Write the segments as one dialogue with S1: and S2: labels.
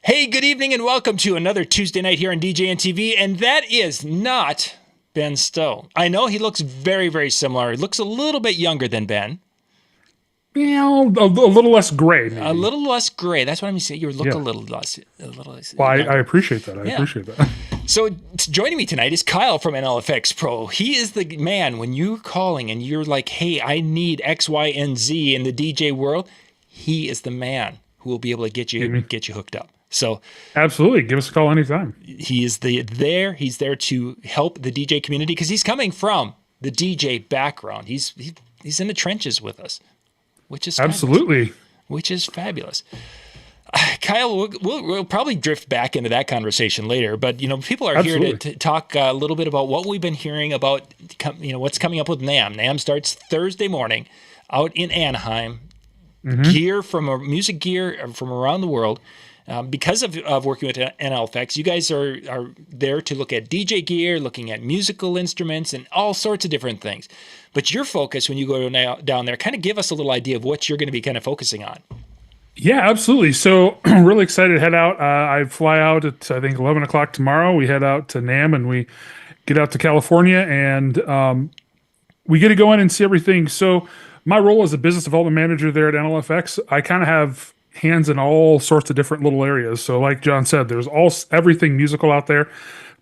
S1: Hey, good evening and welcome to another Tuesday night here on DJNTV, and that is not Ben Stowe. I know he looks very, very similar. He looks a little bit younger than Ben.
S2: Yeah, a little less gray, maybe.
S1: A little less gray. That's what I'm saying. You look a little less.
S2: Well, I appreciate that. I appreciate that.
S1: So joining me tonight is Kyle from NLFX Pro. He is the man when you're calling and you're like, hey, I need X, Y, and Z in the DJ world. He is the man who will be able to get you hooked up. So
S2: absolutely, give us a call anytime.
S1: He is He's there to help the DJ community because he's coming from the DJ background. He's in the trenches with us, which is
S2: absolutely
S1: fabulous, which is fabulous. Kyle, we'll probably drift back into that conversation later, but people are here to talk a little bit about what we've been hearing about what's coming up with NAMM. NAMM starts Thursday morning out in Anaheim. Mm-hmm. Music gear from around the world. Because of working with NLFX, you guys are there to look at DJ gear, looking at musical instruments, and all sorts of different things. But your focus when you go down there, kind of give us a little idea of what you're going to be kind of focusing on.
S2: Yeah, absolutely. So I'm really excited to head out. I fly out at, I think, 11 o'clock tomorrow. We head out to NAMM and we get out to California and we get to go in and see everything. So my role as a business development manager there at NLFX, I kind of have hands in all sorts of different little areas. So like John said, there's everything musical out there.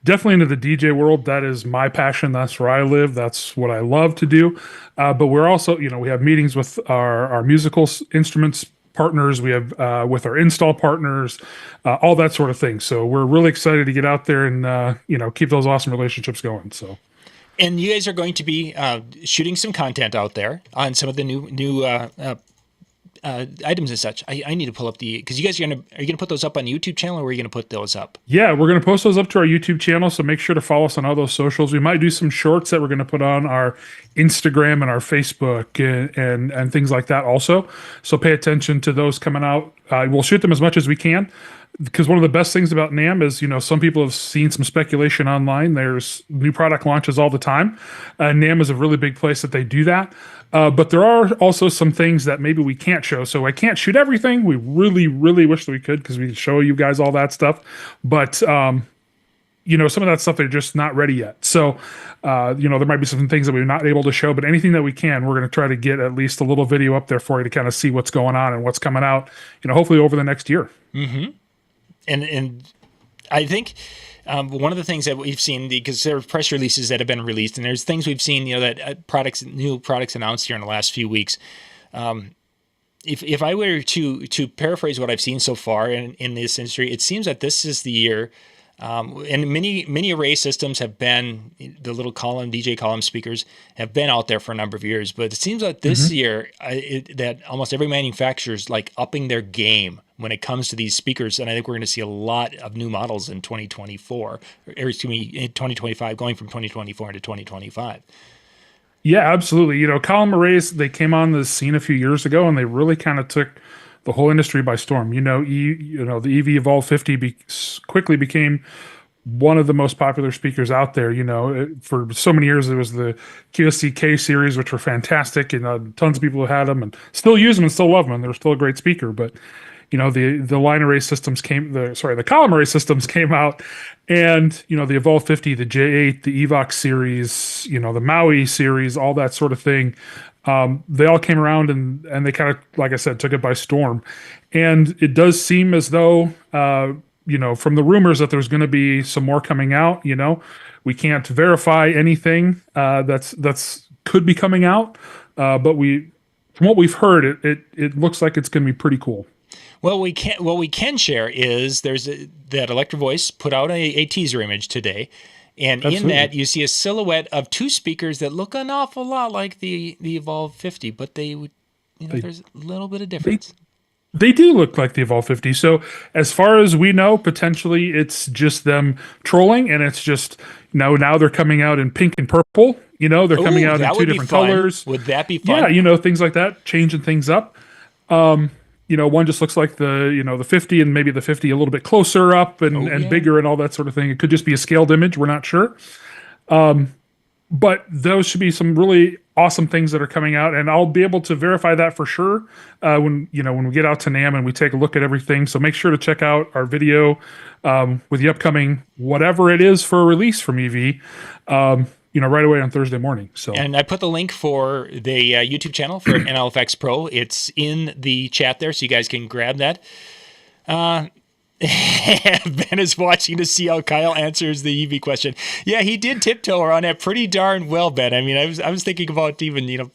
S2: Definitely into the DJ world. That is my passion. That's where I live. That's what I love to do. But we're also, we have meetings with our musical instruments partners. We have with our install partners, all that sort of thing. So we're really excited to get out there and, keep those awesome relationships going. So.
S1: And you guys are going to be shooting some content out there on some of the new items and such. I need to pull up because you guys are you gonna put those up on the YouTube channel, or are you gonna put those up?
S2: Yeah, we're gonna post those up to our YouTube channel, so make sure to follow us on all those socials. We might do some shorts that we're gonna put on our Instagram and our Facebook and things like that also. So pay attention to those coming out. We'll shoot them as much as we can, because one of the best things about NAMM is, some people have seen some speculation online. There's new product launches all the time. NAMM is a really big place that they do that. But there are also some things that maybe we can't show. So I can't shoot everything. We really, really wish that we could, because we could show you guys all that stuff. But, some of that stuff, they're just not ready yet. So, there might be some things that we're not able to show, but anything that we can, we're going to try to get at least a little video up there for you to kind of see what's going on and what's coming out, hopefully over the next year.
S1: Mm-hmm. And I think one of the things that we've seen, because there are press releases that have been released, and there's things we've seen, that new products announced here in the last few weeks. If I were to paraphrase what I've seen so far in this industry, it seems that this is the year. And many array systems have been, the little DJ column speakers have been out there for a number of years, but it seems like this year that almost every manufacturer is like upping their game when it comes to these speakers. And I think we're going to see a lot of new models in 2024, or excuse me, in 2025, going from 2024 into 2025.
S2: Yeah, absolutely. Column arrays, they came on the scene a few years ago, and they really kind of took the whole industry by storm. The EV Evolve 50 quickly became one of the most popular speakers out there. For so many years, it was the QSC-K series, which were fantastic, and tons of people who had them and still use them and still love them, and they're still a great speaker. But the line array systems the column array systems came out, and the Evolve 50, the J8, the Evox series, the Maui series, all that sort of thing. They all came around and they kind of, like I said, took it by storm. And it does seem as though, from the rumors that there's going to be some more coming out, we can't verify anything that's could be coming out. But from what we've heard, it looks like it's going to be pretty cool.
S1: Well, what we can share is that Electro Voice put out a teaser image today, And
S2: Absolutely.
S1: in that, you see a silhouette of two speakers that look an awful lot like the Evolve 50, but they would, there's a little bit of difference.
S2: They do look like the Evolve 50. So as far as we know, potentially it's just them trolling, and it's just now they're coming out in pink and purple. They're coming out in two different colors.
S1: Would that be fun?
S2: Yeah, things like that, changing things up. One just looks like the 50, and maybe the 50 a little bit closer up and bigger and all that sort of thing. It could just be a scaled image. We're not sure. But those should be some really awesome things that are coming out, and I'll be able to verify that for sure when we get out to NAMM and we take a look at everything. So make sure to check out our video with the upcoming whatever it is for a release from EV. Right away on Thursday morning. So,
S1: and I put the link for the YouTube channel for NLFX Pro. It's in the chat there, so you guys can grab that. Ben is watching to see how Kyle answers the EV question. Yeah, he did tiptoe around that pretty darn well, Ben. I mean, I was thinking about even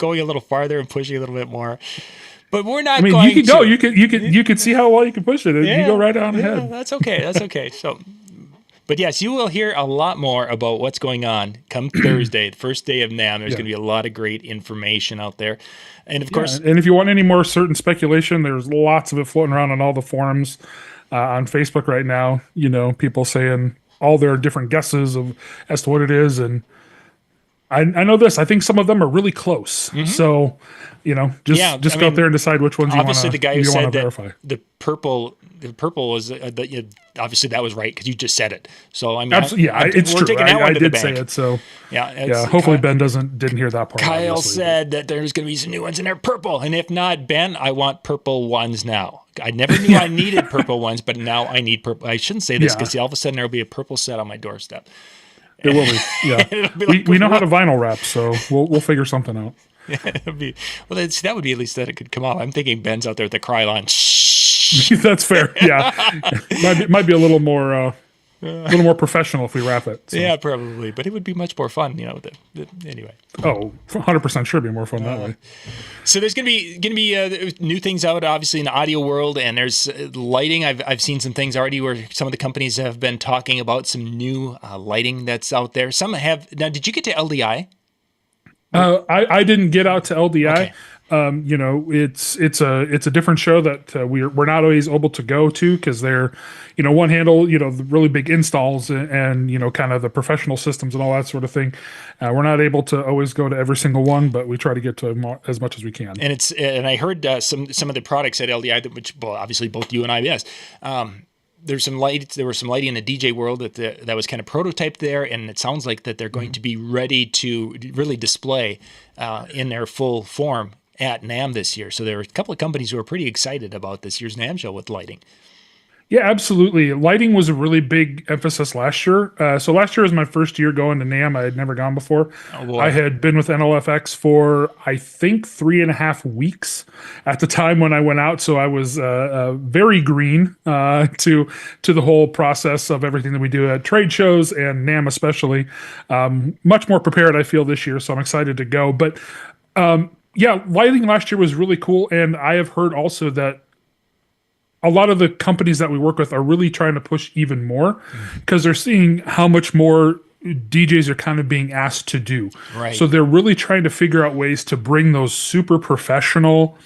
S1: going a little farther and pushing a little bit more. But we're not. Going
S2: you can go. You can see how well you can push it. You go right on ahead.
S1: That's okay. That's okay. So. But yes, you will hear a lot more about what's going on come Thursday, the first day of NAMM. There's going to be a lot of great information out there. And of course...
S2: And if you want any more certain speculation, there's lots of it floating around on all the forums on Facebook right now. People saying all their different guesses as to what it is. And I know this. I think some of them are really close. Mm-hmm. So, just go out there and decide which ones you want to verify.
S1: Obviously, the guy who said that the purple was obviously that was right because you just said it. So I mean,
S2: absolutely, it's true. I did say it. So hopefully Ben didn't hear that part.
S1: Kyle said that there's going to be some new ones in there, purple, and if not, Ben, I want purple ones now. I never knew I needed purple ones, but now I need purple. I shouldn't say this because all of a sudden there will be a purple set on my doorstep.
S2: It will be. Yeah, we know how to vinyl wrap, so we'll figure something out.
S1: That would be at least that it could come off. I'm thinking Ben's out there with the Krylon.
S2: That's fair. Yeah, might be a little more professional if we wrap it. So.
S1: Yeah, probably, but it would be much more fun, anyway.
S2: Oh, 100% sure be more fun that way.
S1: So there's gonna be new things out, obviously in the audio world, and there's lighting. I've seen some things already where some of the companies have been talking about some new lighting that's out there. Some have. Now, did you get to LDI?
S2: I didn't get out to LDI.
S1: Okay.
S2: It's a different show that we're not always able to go to because they're, one handle, the really big installs and kind of the professional systems and all that sort of thing. We're not able to always go to every single one, but we try to get to as much as we can.
S1: And I heard some of the products at LDI, which obviously both you and IBS. There was some lighting in the DJ world that was kind of prototyped there, and it sounds like that they're going to be ready to really display in their full form at NAMM this year. So there were a couple of companies who were pretty excited about this year's NAMM show with lighting.
S2: Yeah, absolutely. Lighting was a really big emphasis last year. So last year was my first year going to NAMM. I had never gone before. I had been with NLFX for, I think, 3.5 weeks at the time when I went out. So I was very green to the whole process of everything that we do at trade shows and NAMM especially. Much more prepared, I feel, this year. So I'm excited to go. But lighting last year was really cool. And I have heard also that a lot of the companies that we work with are really trying to push even more because they're seeing how much more DJs are kind of being asked to do.
S1: Right.
S2: So they're really trying to figure out ways to bring those super professional,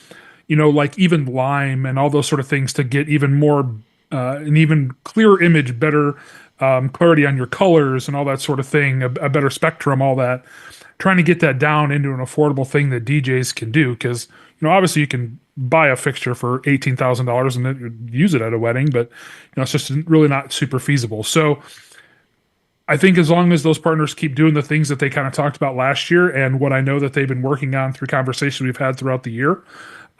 S2: like even Lime and all those sort of things to get even more, an even clearer image, better clarity on your colors and all that sort of thing, a better spectrum, all that. Trying to get that down into an affordable thing that DJs can do because, obviously you can buy a fixture for $18,000 and then use it at a wedding, but it's just really not super feasible. So I think as long as those partners keep doing the things that they kind of talked about last year and what I know that they've been working on through conversations we've had throughout the year,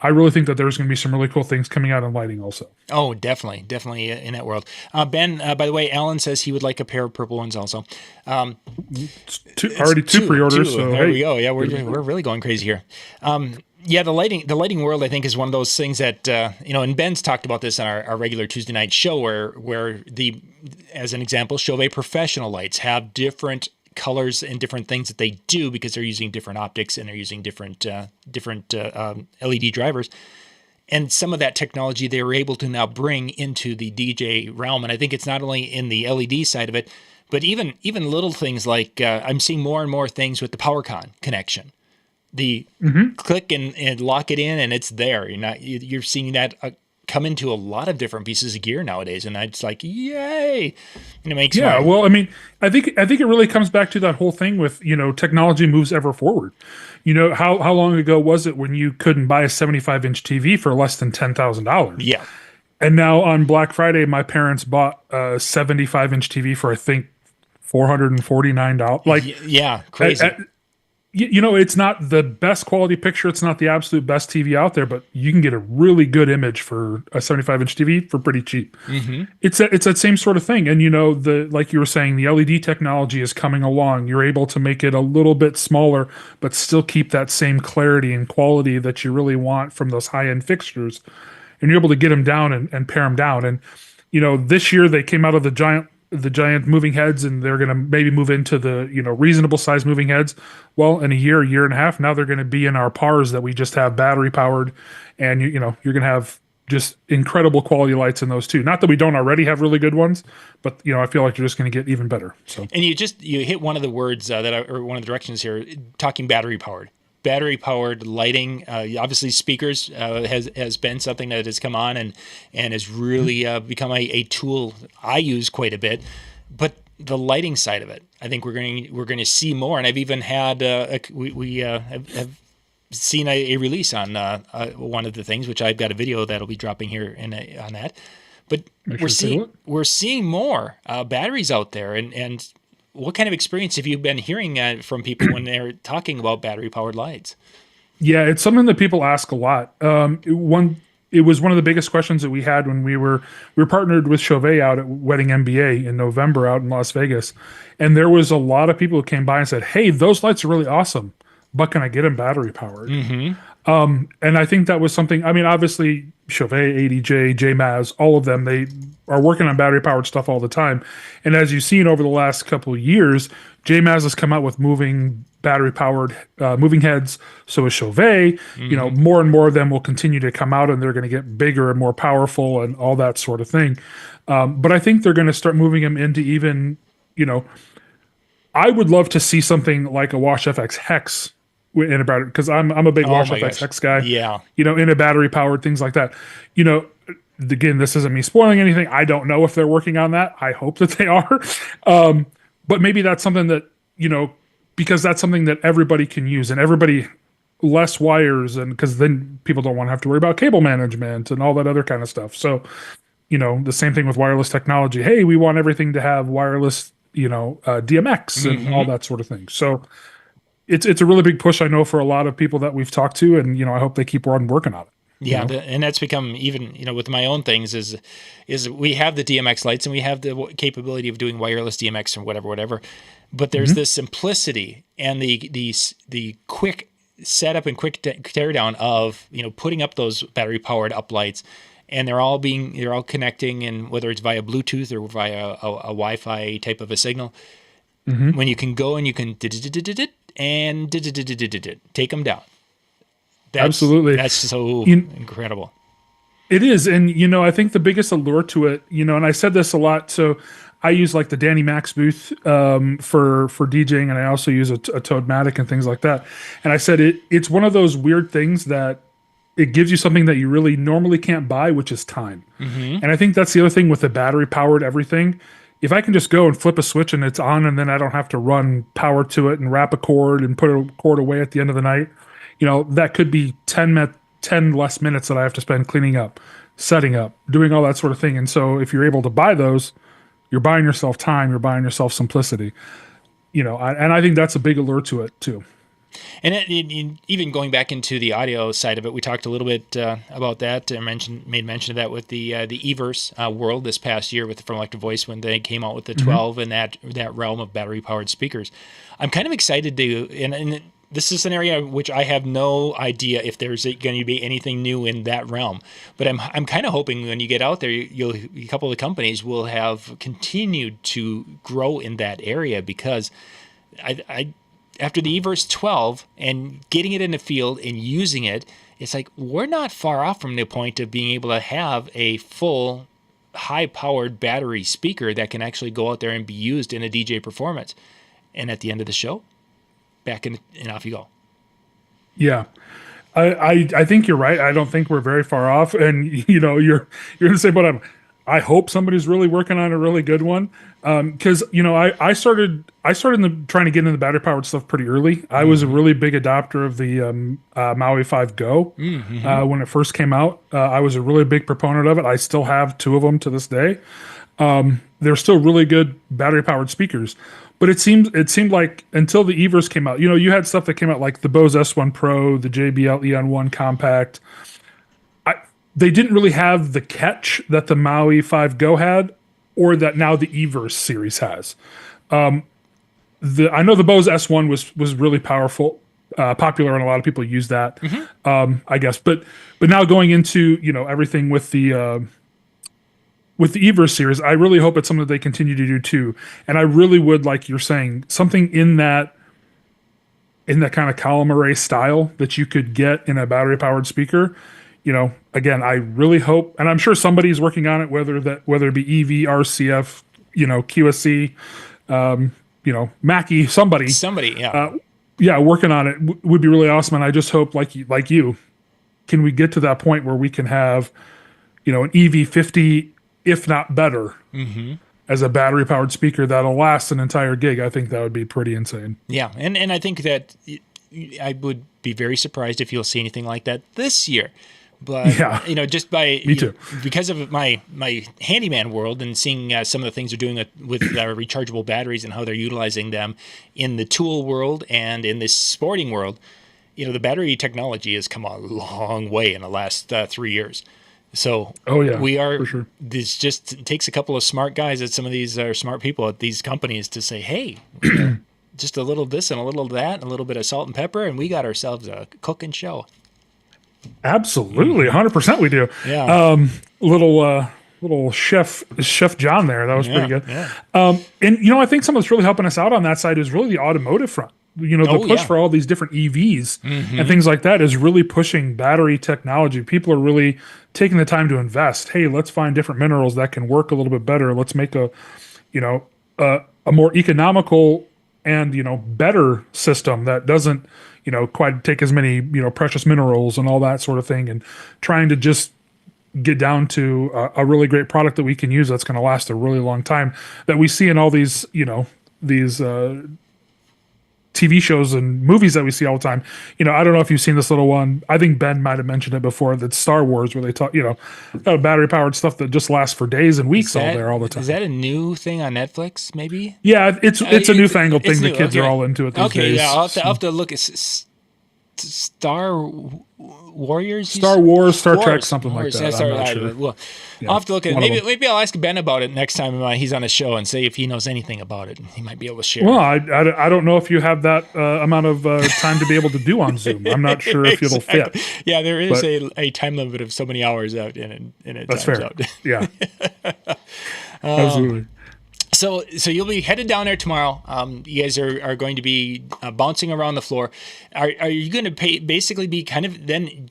S2: I really think that there's going to be some really cool things coming out in lighting also.
S1: Oh, definitely in that world. Ben, by the way, Alan says he would like a pair of purple ones also.
S2: Already two pre-orders. So
S1: there we go. Yeah, we're really going crazy here. The lighting world, I think, is one of those things that, and Ben's talked about this on our regular Tuesday night show where as an example, Chauvet professional lights have different colors and different things that they do because they're using different optics and they're using different LED drivers. And some of that technology they were able to now bring into the DJ realm. And I think it's not only in the LED side of it, But even little things like I'm seeing more and more things with the PowerCon connection. The click and lock it in, and it's there. You're seeing that come into a lot of different pieces of gear nowadays, and it's like, yay! And it makes
S2: well, I mean, I think it really comes back to that whole thing with, technology moves ever forward. How long ago was it when you couldn't buy a 75-inch TV for less than $10,000?
S1: Yeah.
S2: And now on Black Friday, my parents bought a 75-inch TV for, I think, $449. Like,
S1: yeah, crazy.
S2: It's not the best quality picture. It's not the absolute best TV out there, but you can get a really good image for a 75-inch TV for pretty cheap. It's that same sort of thing. And like you were saying, the LED technology is coming along. You're able to make it a little bit smaller, but still keep that same clarity and quality that you really want from those high-end fixtures. And you're able to get them down and pare them down. And this year they came out of the giant moving heads, and they're going to maybe move into the reasonable size moving heads. Well, in a year and a half, now they're going to be in our PARs that we just have battery powered, and you're going to have just incredible quality lights in those too. Not that we don't already have really good ones, but I feel like you're just going to get even better. So,
S1: and you hit one of the words or one of the directions here, talking battery powered. Battery powered lighting, obviously speakers has been something that has come on and has really become a tool I use quite a bit. But the lighting side of it, I think we're going to see more. And I've even had we have seen a release on one of the things, which I've got a video that'll be dropping here on that. But we're seeing more batteries out there, and what kind of experience have you been hearing from people when they're talking about battery-powered lights?
S2: Yeah, it's something that people ask a lot. It was one of the biggest questions that we had when we were partnered with Chauvet out at Wedding MBA in November out in Las Vegas, and there was a lot of people who came by and said, "Hey, those lights are really awesome, but can I get them battery-powered?" And I think that was something. I mean, obviously, Chauvet, ADJ, JMAZ, all of them, they are working on battery-powered stuff all the time. And as you've seen over the last couple of years, JMAZ has come out with moving battery-powered moving heads. So is Chauvet. More and more of them will continue to come out, and they're going to get bigger and more powerful and all that sort of thing. But I think they're going to start moving them into even, I would love to see something like a Wash FX Hex in a battery, because I'm a big Wash FX Hex guy.
S1: Yeah.
S2: In a battery powered, things like that. Again, this isn't me spoiling anything. I don't know if they're working on that. I hope that they are. But maybe that's something that, because that's something that everybody can use, and everybody less wires, and because then people don't want to have to worry about cable management and all that other kind of stuff. So, the same thing with wireless technology. Hey, we want everything to have wireless, DMX and all that sort of thing. So it's a really big push, I know, for a lot of people that we've talked to, and I hope they keep on working on it.
S1: Yeah, and that's become even, with my own things is we have the DMX lights, and we have the capability of doing wireless DMX or whatever. But there's this simplicity and the quick setup and quick teardown of putting up those battery powered up lights, and they're all connecting, and whether it's via Bluetooth or via a Wi-Fi type of a signal, when you can go and you can and take them down.
S2: Absolutely.
S1: That's so incredible.
S2: It is. And, I think the biggest allure to it, and I said this a lot. So I use like the Danny Max booth for DJing, and I also use a Toadmatic and things like that. And I said it's one of those weird things that it gives you something that you really normally can't buy, which is time. And I think that's the other thing with the battery powered everything. If I can just go and flip a switch and it's on, and then I don't have to run power to it and wrap a cord and put a cord away at the end of the night, that could be 10 less minutes that I have to spend cleaning up, setting up, doing all that sort of thing. And so if you're able to buy those, you're buying yourself time, you're buying yourself simplicity, and I think that's a big allure to it too.
S1: And even going back into the audio side of it, we talked a little bit about that. I made mention of that with the Everse World this past year from Electric Voice when they came out with the 12 and that realm of battery powered speakers. I'm kind of excited to, and this is an area which I have no idea if there's going to be anything new in that realm. But I'm kind of hoping when you get out there, a couple of the companies will have continued to grow in that area, because I after the Everse 12 and getting it in the field and using it, it's like we're not far off from the point of being able to have a full high-powered battery speaker that can actually go out there and be used in a DJ performance. And at the end of the show, back in and off you go.
S2: Yeah. I think you're right. I don't think we're very far off. And you're gonna say, but I hope somebody's really working on a really good one. Because I started trying to get into the battery powered stuff pretty early. I was a really big adopter of the Maui 5 Go when it first came out. I was a really big proponent of it. I still have 2 of them to this day. They're still really good battery powered speakers. But it seemed like until the Evers came out, you had stuff that came out like the Bose S1 Pro, the JBL Eon 1 Compact. They didn't really have the catch that the Maui 5 Go had, or that now the Evers series has. I know the Bose S1 was really powerful, popular, and a lot of people use that. I guess, but now going into everything with the Evers series, I really hope it's something that they continue to do too. And I really would, like you're saying, something in that kind of column array style that you could get in a battery powered speaker. Again, I really hope, and I'm sure somebody's working on it, whether it be EV, RCF, QSC, Mackie, somebody, yeah, working on it would be really awesome. And I just hope, like you, can we get to that point where we can have, an EV50, if not better, as a battery powered speaker that'll last an entire gig. I think that would be pretty insane.
S1: Yeah, and I think that I would be very surprised if you'll see anything like that this year. But just by
S2: Me too.
S1: Because of my handyman world and seeing some of the things they're doing with rechargeable batteries and how they're utilizing them in the tool world and in this sporting world, the battery technology has come a long way in the last 3 years. So we are. For sure. This just takes a couple of smart guys at some of these smart people at these companies to say, hey. Just a little this and a little that and a little bit of salt and pepper, and we got ourselves a cooking show.
S2: Absolutely, 100% we do.
S1: Yeah.
S2: Little chef John there. That was pretty good. Yeah. And I think something that's really helping us out on that side is really the automotive front. The push for all these different EVs and things like that is really pushing battery technology. People are really taking the time to invest. Hey, let's find different minerals that can work a little bit better. Let's make a more economical and better system that doesn't quite take as many precious minerals and all that sort of thing, and trying to just get down to a really great product that we can use that's going to last a really long time, that we see in all these these TV shows and movies that we see all the time. I don't know if you've seen this little one. I think Ben might have mentioned it before. That's Star Wars, where they talk, battery powered stuff that just lasts for days and weeks all the time.
S1: Is that a new thing on Netflix? Maybe.
S2: Yeah, it's a newfangled thing. The kids are all into it these days.
S1: Yeah, I'll have to look at Star Warriors,
S2: Star Wars, Star Trek, something like that. I'm not sure.
S1: Well, I'll have to look at it. Maybe I'll ask Ben about it next time he's on a show and say if he knows anything about it. He might be able to share.
S2: Well, I don't know if you have that amount of time to be able to do on Zoom. I'm not sure if it'll fit.
S1: Yeah, there is a time limit of so many hours out in it.
S2: That's fair. Out. Yeah, absolutely.
S1: So you'll be headed down there tomorrow. You guys are going to be bouncing around the floor. Are you going to basically be kind of then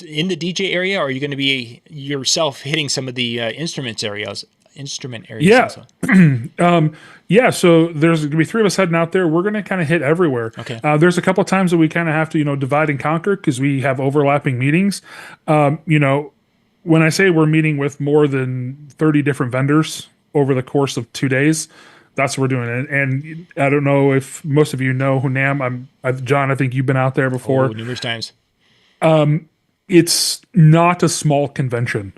S1: in the DJ area, or are you going to be yourself hitting some of the instrument areas?
S2: Yeah. So there's going to be 3 of us heading out there. We're going to kind of hit everywhere.
S1: Okay.
S2: There's a couple of times that we kind of have to divide and conquer because we have overlapping meetings. When I say we're meeting with more than 30 different vendors over the course of 2 days, that's what we're doing. And I don't know if most of you know who NAMM. John, I think you've been out there before.
S1: Numerous times.
S2: It's not a small convention.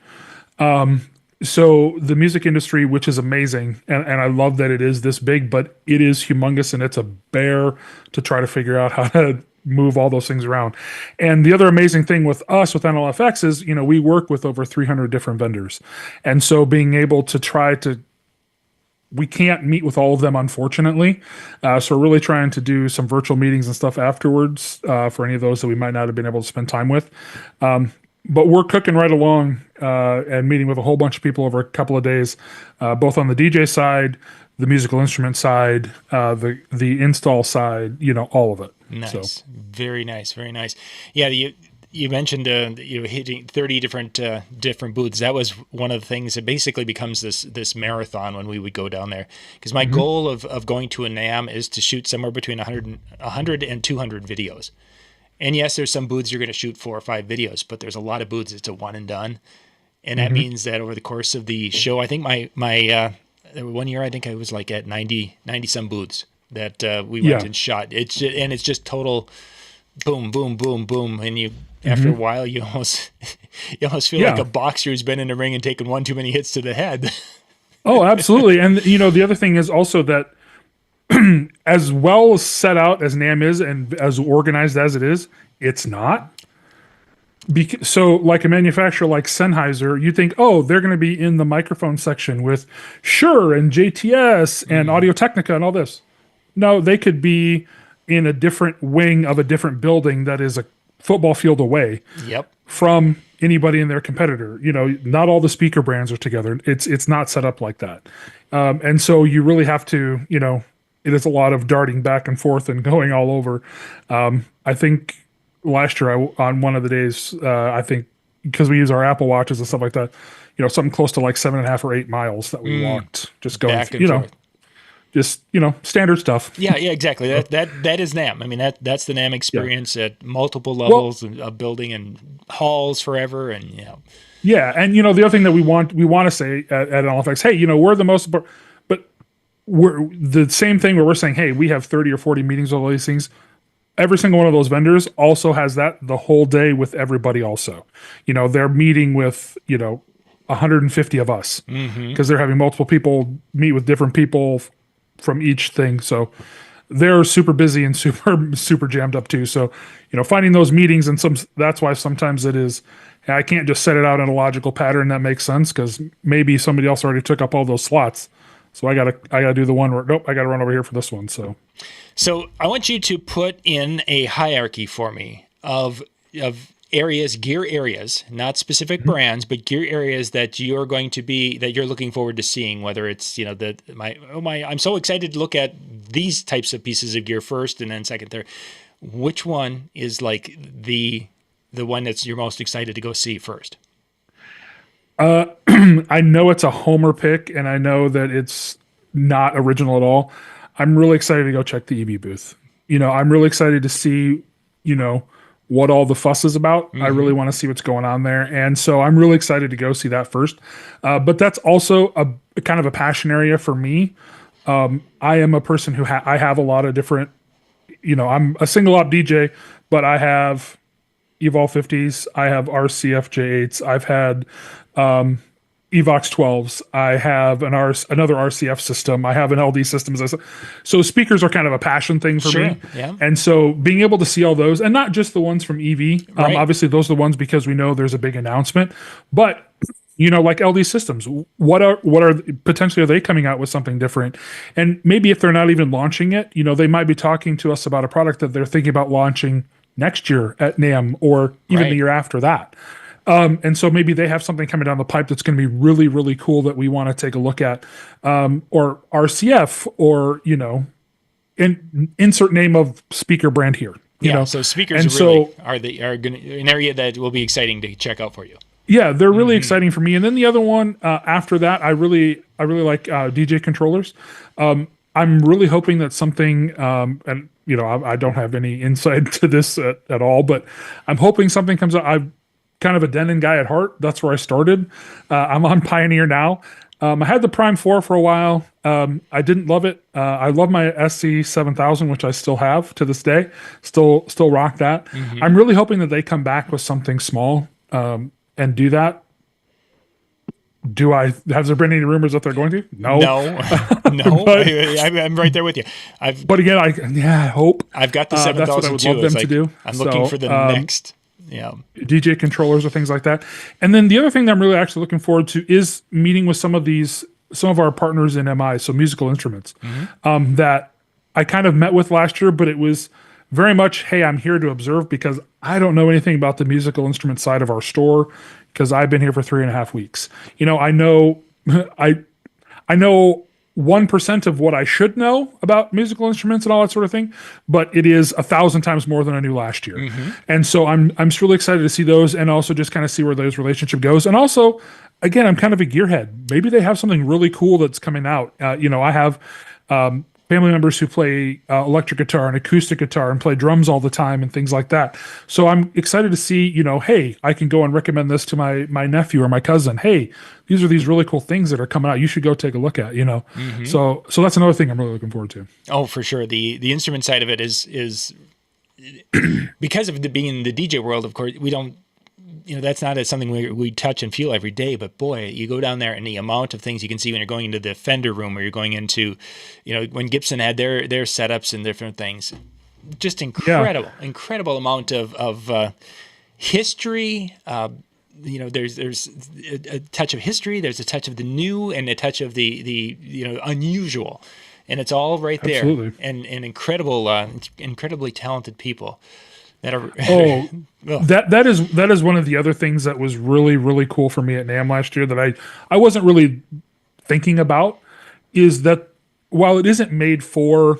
S2: So the music industry, which is amazing, and I love that it is this big, but it is humongous, and it's a bear to try to figure out how to move all those things around. And the other amazing thing with us, with NLFX, is, we work with over 300 different vendors. And so being able to we can't meet with all of them, unfortunately. So we're really trying to do some virtual meetings and stuff afterwards for any of those that we might not have been able to spend time with. But we're cooking right along and meeting with a whole bunch of people over a couple of days, both on the DJ side, the musical instrument side, the install side, all of it.
S1: Nice. So. Very nice. Very nice. Yeah. you mentioned hitting 30 different booths. That was one of the things that basically becomes this marathon when we would go down there. Because my goal of going to a NAMM is to shoot somewhere between 100 and 200 videos. And yes, there's some booths you're going to shoot 4 or 5 videos, but there's a lot of booths it's a one and done. And that means that over the course of the show, I think my 1 year, I think I was like at 90 some booths that we went and shot. It's just total boom, boom, boom, boom. And after a while, you almost feel like a boxer who's been in the ring and taken one too many hits to the head.
S2: Oh, absolutely. And the other thing is also that as well set out as NAMM is and as organized as it is, it's not. So like a manufacturer like Sennheiser, you think, oh, they're going to be in the microphone section with Shure and JTS and Audio-Technica and all this. No, they could be in a different wing of a different building that is a football field away from anybody in their competitor. Not all the speaker brands are together. It's not set up like that. And so you really have to, it is a lot of darting back and forth and going all over. I think last year on one of the days, I think because we use our Apple Watches and stuff like that, something close to like 7.5 or 8 miles that we walked just going,
S1: back and forth.
S2: Just standard stuff.
S1: Yeah, exactly. That is NAMM. I mean, that's the NAMM experience at multiple levels of building and halls forever, and
S2: Yeah, and the other thing that we want to say at LFX, hey, we're the most, but we're the same thing where we're saying, hey, we have 30 or 40 meetings with all these things. Every single one of those vendors also has that the whole day with everybody. Also, they're meeting with 150 of us because they're having multiple people meet with different people from each thing. So they're super busy and super jammed up too. So, finding those meetings and that's why sometimes it is, I can't just set it out in a logical pattern that makes sense because maybe somebody else already took up all those slots. So I gotta do the one where, nope, I gotta run over here for this one. So
S1: I want you to put in a hierarchy for me of areas, gear areas, not specific brands, but gear areas that you're looking forward to seeing, whether it's, I'm so excited to look at these types of pieces of gear first and then second, third. Which one is like the one that's you're most excited to go see first?
S2: I know it's a homer pick and I know that it's not original at all. I'm really excited to go check the EV booth. I'm really excited to see, what all the fuss is about. I really want to see what's going on there. And so I'm really excited to go see that first. But that's also a kind of a passion area for me. I am a person who I have a lot of different, I'm a single op DJ, but I have Evolve 50s. I have RCF J8s. I've had Evox 12s. I have another RCF system. I have an LD system. So speakers are kind of a passion thing for me.
S1: Yeah.
S2: And so being able to see all those, and not just the ones from EV, obviously those are the ones because we know there's a big announcement, but like LD systems, what are potentially are they coming out with something different? And maybe if they're not even launching it, they might be talking to us about a product that they're thinking about launching next year at NAMM or even the year after that. And so maybe they have something coming down the pipe that's going to be really, really cool that we want to take a look at, or RCF, or insert name of speaker brand here.
S1: So speakers are an area that will be exciting to check out for you.
S2: Yeah, they're really exciting for me. And then the other one after that, I really like DJ controllers. I'm really hoping that something, and I don't have any insight to this at all, but I'm hoping something comes out. I'm kind of a Denon guy at heart. That's where I started. I'm on Pioneer now. I had the Prime 4 for a while. I didn't love it. I love my SC 7000, which I still have to this day. Still rock that. I'm really hoping that they come back with something small and do that. Has there been any rumors that they're going to? No.
S1: But, I'm right there with you.
S2: But again, I hope.
S1: I've got the 7000
S2: that's what I would love them to do.
S1: I'm looking for the next. Yeah,
S2: DJ controllers or things like that. And then the other thing that I'm really actually looking forward to is meeting with some of our partners in MI, so musical instruments, that I kind of met with last year, but it was very much, hey, I'm here to observe because I don't know anything about the musical instrument side of our store because I've been here for 3.5 weeks. I know 1% of what I should know about musical instruments and all that sort of thing, but it is 1,000 times more than I knew last year. And so I'm just really excited to see those, and also just kind of see where those relationship goes. And also, again, I'm kind of a gearhead. Maybe they have something really cool that's coming out. I have family members who play electric guitar and acoustic guitar and play drums all the time and things like that. So I'm excited to see, hey, I can go and recommend this to my nephew or my cousin. Hey, these are these really cool things that are coming out. You should go take a look at, So that's another thing I'm really looking forward to.
S1: Oh, for sure. The instrument side of it is because of being in the DJ world, of course, we don't, that's not something we touch and feel every day, but boy, you go down there and the amount of things you can see when you're going into the Fender room, or you're going into, when Gibson had their setups and different things, just incredible amount of history. There's a touch of history, there's a touch of the new, and a touch of the unusual, and it's all right there.
S2: Absolutely.
S1: And incredibly talented people.
S2: That is one of the other things that was really, really cool for me at NAMM last year that I wasn't really thinking about, is that while it isn't made for,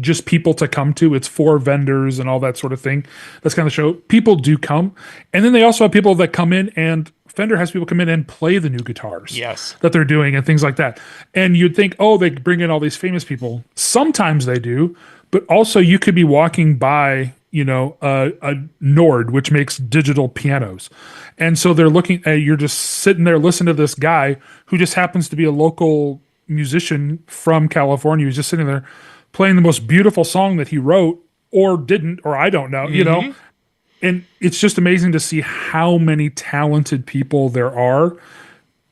S2: just people to come to, it's for vendors and all that sort of thing. That's kind of the show. People do come. And then they also have people that come in, and Fender has people come in and play the new guitars that they're doing and things like that. And you'd think, they bring in all these famous people. Sometimes they do. But also, you could be walking by, a Nord, which makes digital pianos. And so they're looking at, you're just sitting there listening to this guy who just happens to be a local musician from California, who's just sitting there playing the most beautiful song that he wrote or didn't, or I don't know, And it's just amazing to see how many talented people there are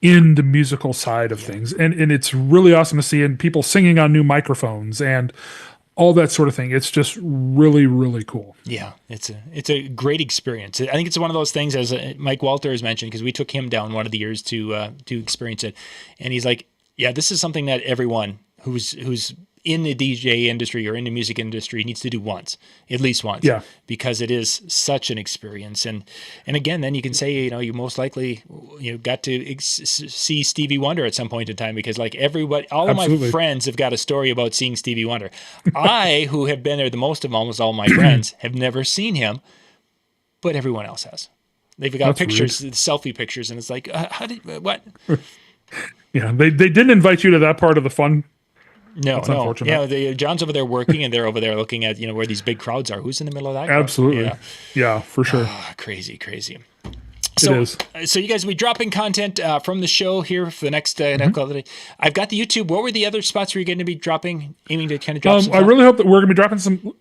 S2: in the musical side of things. And it's really awesome to see, and people singing on new microphones and all that sort of thing. It's just really, really cool.
S1: Yeah, it's a great experience. I think it's one of those things, as Mike Walter has mentioned, because we took him down one of the years to experience it, and he's like, yeah, this is something that everyone who's in the DJ industry or in the music industry needs to do at least once.
S2: Yeah. Because
S1: it is such an experience. And again, then you can say, you most likely, got to see Stevie Wonder at some point in time, because like everybody, all of my friends have got a story about seeing Stevie Wonder. I, who have been there the most of almost all my friends, have never seen him, but everyone else has. They've got pictures, selfie pictures, and it's like, what?
S2: Yeah, they didn't invite you to that part of the fun.
S1: No. Yeah, John's over there working, and they're over there looking at where these big crowds are. Who's in the middle of that crowd?
S2: Absolutely. Yeah, for sure.
S1: Crazy.
S2: So, it is.
S1: So you guys will be dropping content from the show here for the next. I've got the YouTube. What were the other spots where you're going to be aiming to kind of drop?
S2: I really hope that we're going to be dropping some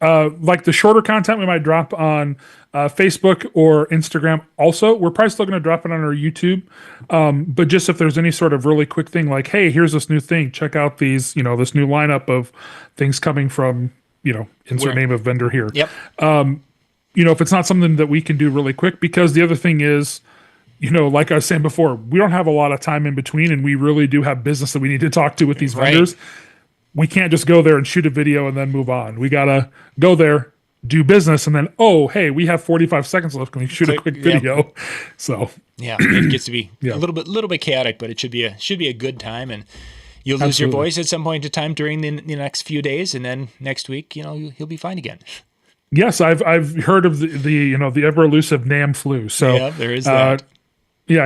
S2: like the shorter content we might drop on Facebook or Instagram. Also, we're probably still going to drop it on our YouTube. But just if there's any sort of really quick thing, like, hey, here's this new thing. Check out these, this new lineup of things coming from, insert name of vendor here.
S1: Yep.
S2: If it's not something that we can do really quick, because the other thing is, like I was saying before, we don't have a lot of time in between, and we really do have business that we need to talk to with these vendors. We can't just go there and shoot a video and then move on. We got to go there, do business, and then, hey, we have 45 seconds left. Can we shoot a quick video? Yep. So
S1: yeah, it gets to be a little bit chaotic, but it should be a good time, and you'll lose your voice at some point in time during the next few days, and then next week, he'll be fine again.
S2: Yes, I've heard of the ever elusive NAMM flu. So
S1: yeah, there is that.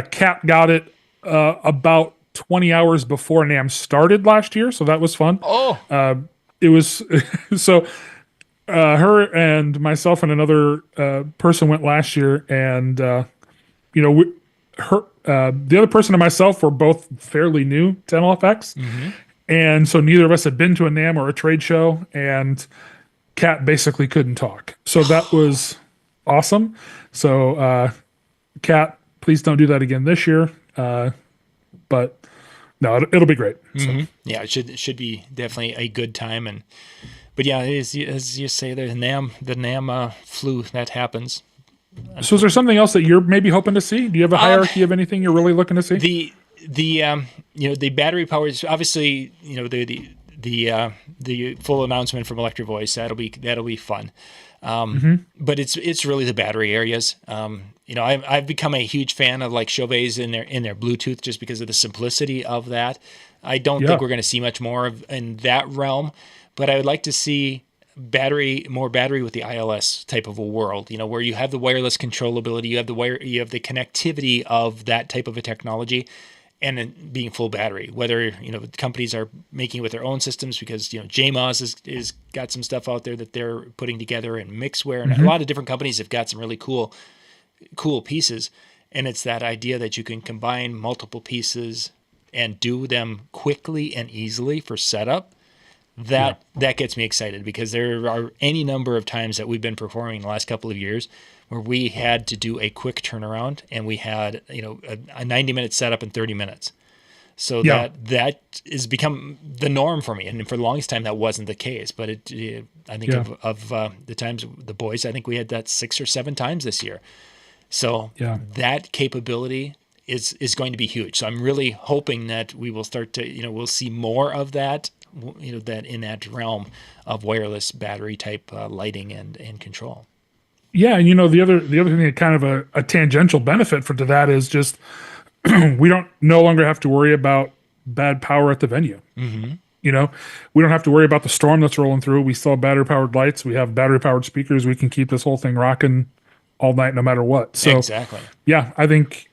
S2: Kat got it about 20 hours before NAMM started last year, so that was fun. It was so. Her and myself and another person went last year, and the other person and myself were both fairly new to NLFX, and so neither of us had been to a NAMM or a trade show, and Kat basically couldn't talk. So that was awesome. So Kat, please don't do that again this year. But no, it'll be great. So.
S1: Yeah, it should be definitely a good time. But yeah, as you say, the NAMM flu, that happens.
S2: So is there something else that you're maybe hoping to see? Do you have a hierarchy of anything you're really looking to see?
S1: The battery power is obviously, the full announcement from Electric Voice, that'll be fun. But it's really the battery areas. I've become a huge fan of like Chauvet's in their Bluetooth, just because of the simplicity of that. I don't think we're going to see much more in that realm, but I would like to see more battery with the ILS type of a world, where you have the wireless controllability, you have the connectivity of that type of a technology, and then being full battery. Whether companies are making it with their own systems, because JMOS is got some stuff out there that they're putting together, and Mixware, and a lot of different companies have got some really cool pieces. And it's that idea that you can combine multiple pieces and do them quickly and easily for setup. That gets me excited, because there are any number of times that we've been performing the last couple of years where we had to do a quick turnaround, and we had a 90-minute setup in 30 minutes. So that has become the norm for me, and for the longest time that wasn't the case. But I think of the times the boys, I think we had that 6 or 7 times this year. So that capability is going to be huge. So I'm really hoping that we will start to we'll see more of that. That in that realm of wireless battery type lighting and control.
S2: Yeah, and the other thing that kind of a tangential benefit to that is just we don't no longer have to worry about bad power at the venue. Mm-hmm. We don't have to worry about the storm that's rolling through. We still have battery powered lights. We have battery powered speakers. We can keep this whole thing rocking all night, no matter what. So
S1: exactly.
S2: Yeah, I think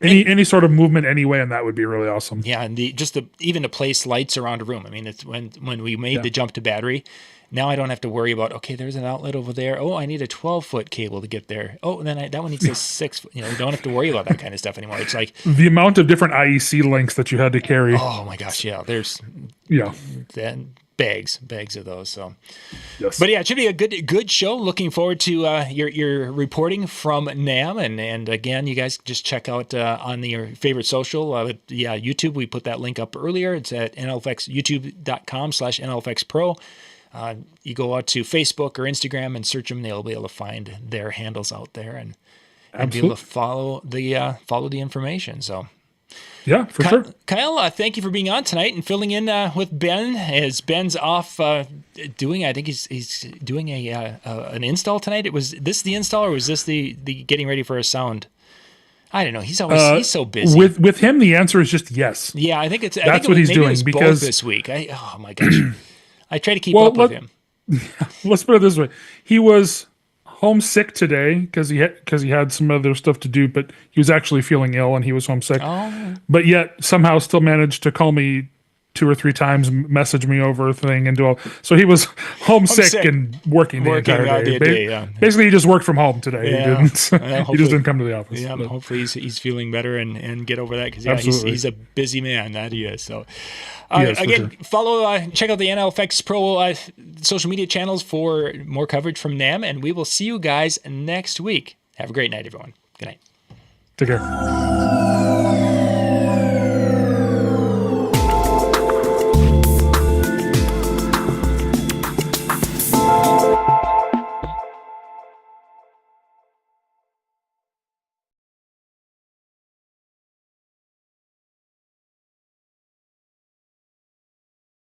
S2: any sort of movement anyway, and that would be really awesome.
S1: Yeah, and even to place lights around a room. I mean, it's when we made the jump to battery. Now I don't have to worry about, okay, there's an outlet over there. Oh, I need a 12-foot cable to get there. Oh, and then that one needs a 6-foot. You don't have to worry about that kind of stuff anymore. It's like
S2: the amount of different IEC links that you had to carry.
S1: Oh my gosh, yeah. There's then bags of those. So,
S2: yes.
S1: But yeah, it should be a good show. Looking forward to your reporting from NAMM, and again, you guys just check out on your favorite social. YouTube. We put that link up earlier. It's at youtube.com/NLFXPro. You go out to Facebook or Instagram and search them. They'll be able to find their handles out there and be able to follow the information. So.
S2: Yeah, for sure.
S1: Kyle, thank you for being on tonight and filling in with Ben. As Ben's off doing, I think he's doing an install tonight. Was this the install, or was this the getting ready for a sound? I don't know. He's so busy.
S2: With him, the answer is just yes.
S1: Yeah, I think
S2: that's what he's doing, because
S1: both this week. Oh my gosh, I try to keep up with him.
S2: Let's put it this way: he was homesick today because he had some other stuff to do, but he was actually feeling ill and he was homesick.
S1: Oh.
S2: But yet somehow still managed to call me 2 or 3 times, message me over a thing, and do all. So he was homesick and working the entire day. Basically, he just worked from home today.
S1: Yeah.
S2: He just didn't come to the office.
S1: Yeah, hopefully he's feeling better and get over that, because he's a busy man, that he is. So.
S2: Yes,
S1: again, check out the NLFX Pro social media channels for more coverage from NAMM, and we will see you guys next week. Have a great night, everyone. Good night.
S2: Take care.